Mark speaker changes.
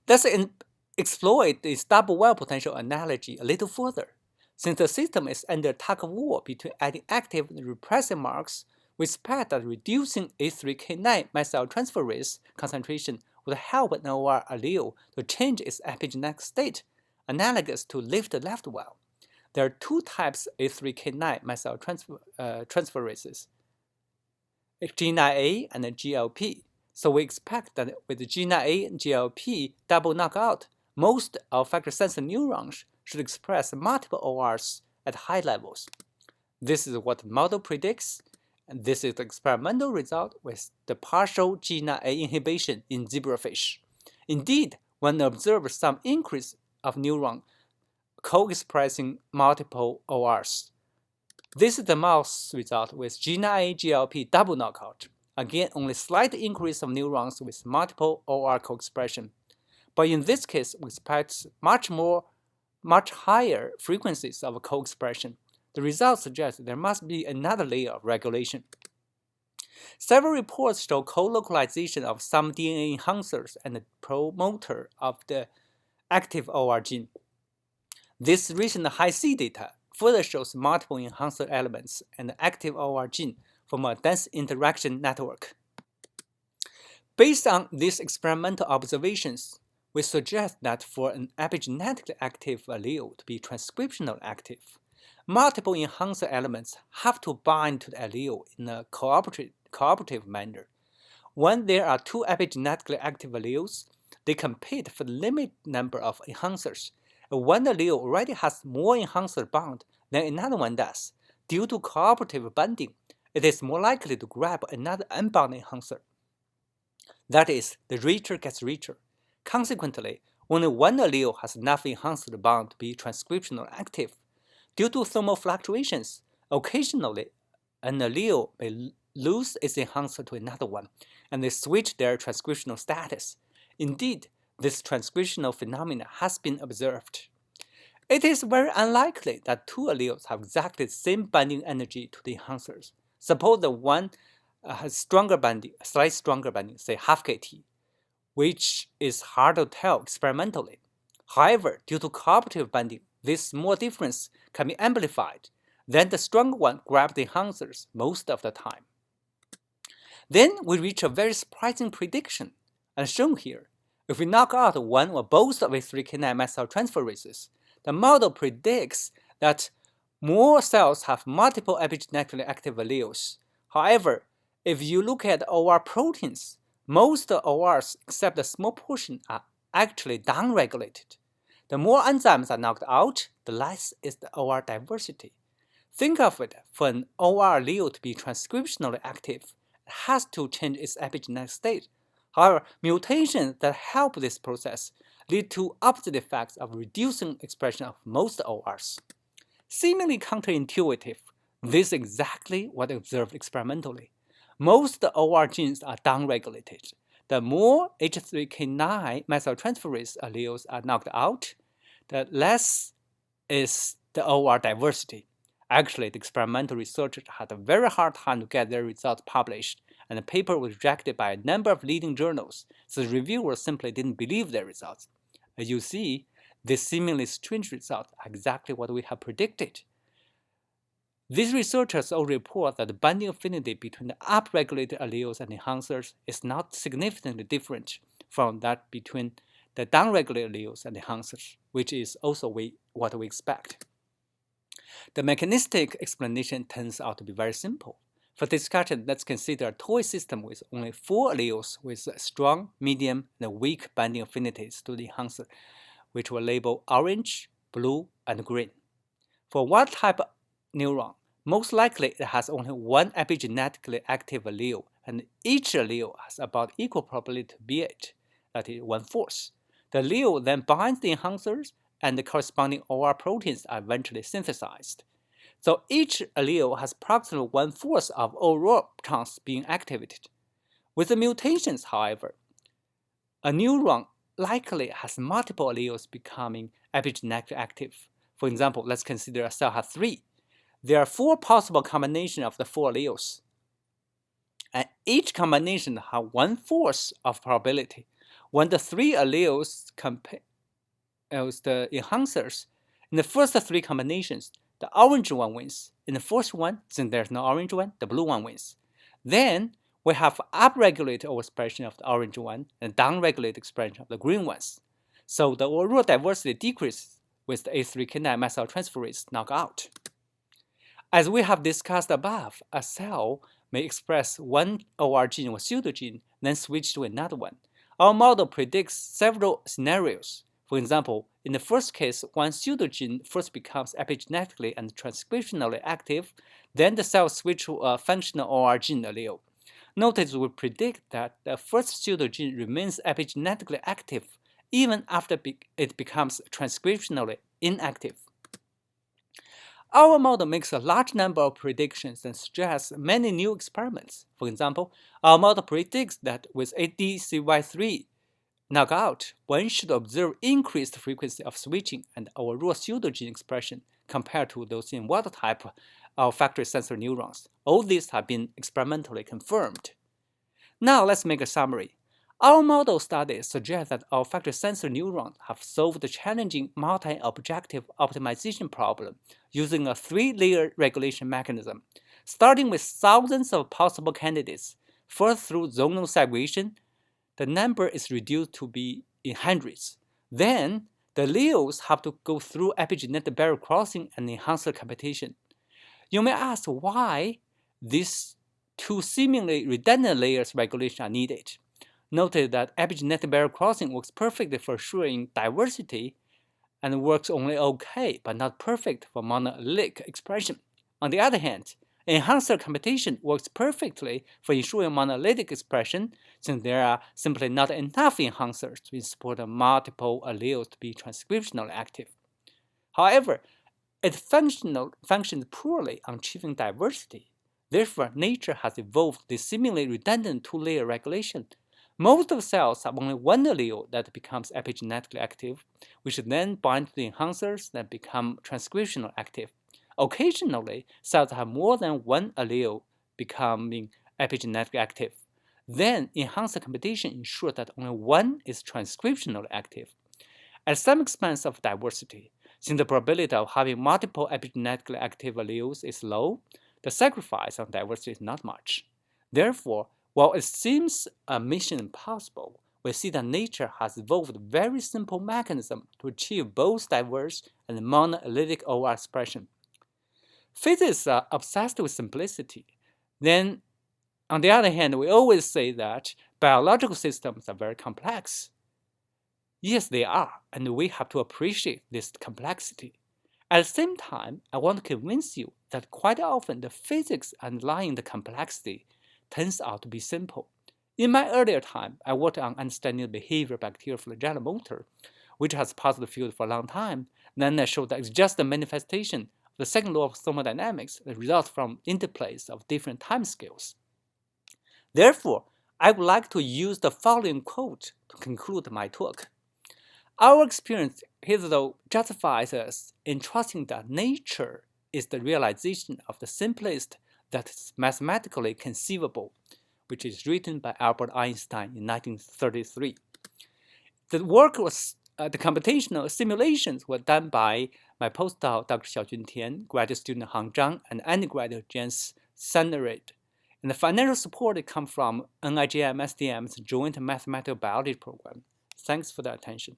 Speaker 1: Let's exploit this double well potential analogy a little further. Since the system is under tug-of-war between adding active and repressive marks, we expect that reducing A3K9 methyltransferase concentration would help an OR allele to change its epigenetic state, analogous to lift-left well. There are two types of A3K9 methyltransferases, G9A and GLP. So we expect that with G9A and GLP double knockout, most olfactory sensory neurons should express multiple ORs at high levels. This is what the model predicts, and this is the experimental result with the partial G9A inhibition in zebrafish. Indeed, one observes some increase of neuron co-expressing multiple ORs. This is the mouse result with G9A GLP double knockout. Again, only slight increase of neurons with multiple OR co-expression. But in this case, we expect much higher frequencies of co-expression. The results suggest there must be another layer of regulation. Several reports show co-localization of some DNA enhancers and the promoter of the active OR gene. This recent high-C data further shows multiple enhancer elements and the active OR gene from a dense interaction network. Based on these experimental observations, we suggest that for an epigenetically active allele to be transcriptionally active, multiple enhancer elements have to bind to the allele in a cooperative manner. When there are two epigenetically active alleles, they compete for the limited number of enhancers. One allele already has more enhancer bound than another one does. Due to cooperative binding, it is more likely to grab another unbound enhancer. That is, the richer gets richer. Consequently, only one allele has enough enhancer bound to be transcriptionally active. Due to thermal fluctuations, occasionally an allele may lose its enhancer to another one, and they switch their transcriptional status. Indeed, this transcriptional phenomenon has been observed. It is very unlikely that two alleles have exactly the same binding energy to the enhancers. Suppose that one has stronger binding, slightly stronger binding, say half kT, which is hard to tell experimentally. However, due to cooperative binding, this small difference can be amplified. Then the stronger one grabs the enhancers most of the time. Then we reach a very surprising prediction, as shown here. If we knock out one or both of A3K9 methyltransferases, the model predicts that more cells have multiple epigenetically active alleles. However, if you look at OR proteins, most ORs except a small portion are actually downregulated. The more enzymes are knocked out, the less is the OR diversity. Think of it, for an OR allele to be transcriptionally active, it has to change its epigenetic state. However, mutations that help this process lead to opposite effects of reducing expression of most ORs. Seemingly counterintuitive, this is exactly what observed experimentally. Most OR genes are downregulated. The more H3K9 methyltransferase alleles are knocked out, the less is the OR diversity. Actually, the experimental researchers had a very hard time to get their results published, and the paper was rejected by a number of leading journals, so the reviewers simply didn't believe their results. As you see, these seemingly strange results are exactly what we have predicted. These researchers all report that the binding affinity between the upregulated alleles and enhancers is not significantly different from that between the downregulated alleles and enhancers, which is also what we expect. The mechanistic explanation turns out to be very simple. For discussion, let's consider a toy system with only 4 alleles with strong, medium, and weak binding affinities to the enhancer, which we'll label orange, blue, and green. For one type of neuron, most likely it has only one epigenetically active allele, and each allele has about equal probability to be it, that is 1/4. The allele then binds the enhancers, and the corresponding OR proteins are eventually synthesized. So each allele has approximately 1/4 of OR chance being activated. With the mutations, however, a neuron likely has multiple alleles becoming epigenetically active. For example, let's consider a cell has 3. There are 4 possible combinations of the 4 alleles, and each combination has 1/4 of probability. when the three alleles as the enhancers, in the first three combinations, the orange one wins. In the fourth one, since there's no orange one, the blue one wins. Then we have upregulated overexpression of the orange one and downregulated expression of the green ones. So the overall diversity decreases with the A3K9 methyltransferase knockout. As we have discussed above, a cell may express one OR gene or pseudogene, then switch to another one. Our model predicts several scenarios. For example, in the first case, one pseudogene first becomes epigenetically and transcriptionally active, then the cell switches to a functional OR gene allele. Notice we predict that the first pseudogene remains epigenetically active even after it becomes transcriptionally inactive. Our model makes a large number of predictions and suggests many new experiments. For example, our model predicts that with ADCY3 knockout, one should observe increased frequency of switching and overall pseudogene expression compared to those in wild-type olfactory sensor neurons. All these have been experimentally confirmed. Now let's make a summary. Our model studies suggest that olfactory sensor neurons have solved the challenging multi-objective optimization problem using a three-layer regulation mechanism. Starting with thousands of possible candidates, first through zonal segregation, the number is reduced to be in hundreds. Then, the alleles have to go through epigenetic barrier crossing and enhancer competition. You may ask why these two seemingly redundant layers regulation are needed. Notice that epigenetic barrier crossing works perfectly for assuring diversity and works only okay, but not perfect for monoallelic expression. On the other hand, enhancer competition works perfectly for ensuring monoallelic expression, since there are simply not enough enhancers to support multiple alleles to be transcriptionally active. However, it functions poorly on achieving diversity. Therefore, nature has evolved this seemingly redundant two-layer regulation. Most of cells have only one allele that becomes epigenetically active, which then bind to the enhancers that become transcriptionally active. Occasionally, cells have more than one allele becoming epigenetically active. Then, enhancer competition ensures that only one is transcriptionally active. At some expense of diversity, since the probability of having multiple epigenetically active alleles is low, the sacrifice on diversity is not much. Therefore, while it seems a mission impossible, we see that nature has evolved a very simple mechanism to achieve both diverse and monoallelic OR expression. Physicists are obsessed with simplicity. Then, on the other hand, we always say that biological systems are very complex. Yes, they are, and we have to appreciate this complexity. At the same time, I want to convince you that quite often the physics underlying the complexity turns out to be simple. In my earlier time, I worked on understanding the behavior of bacterial flagella motor, which has puzzled the field for a long time. Then I showed that it's just a manifestation of the second law of thermodynamics that results from interplays of different timescales. Therefore, I would like to use the following quote to conclude my talk. Our experience hitherto justifies us in trusting that nature is the realization of the simplest that is mathematically conceivable, which is written by Albert Einstein in 1933. The computational simulations were done by my postdoc, Dr. Xiaojun Tian, graduate student Han Zhang, and undergraduate Jens Sannerid. And the financial support comes from NIGM SDM's Joint Mathematical Biology program. Thanks for the attention.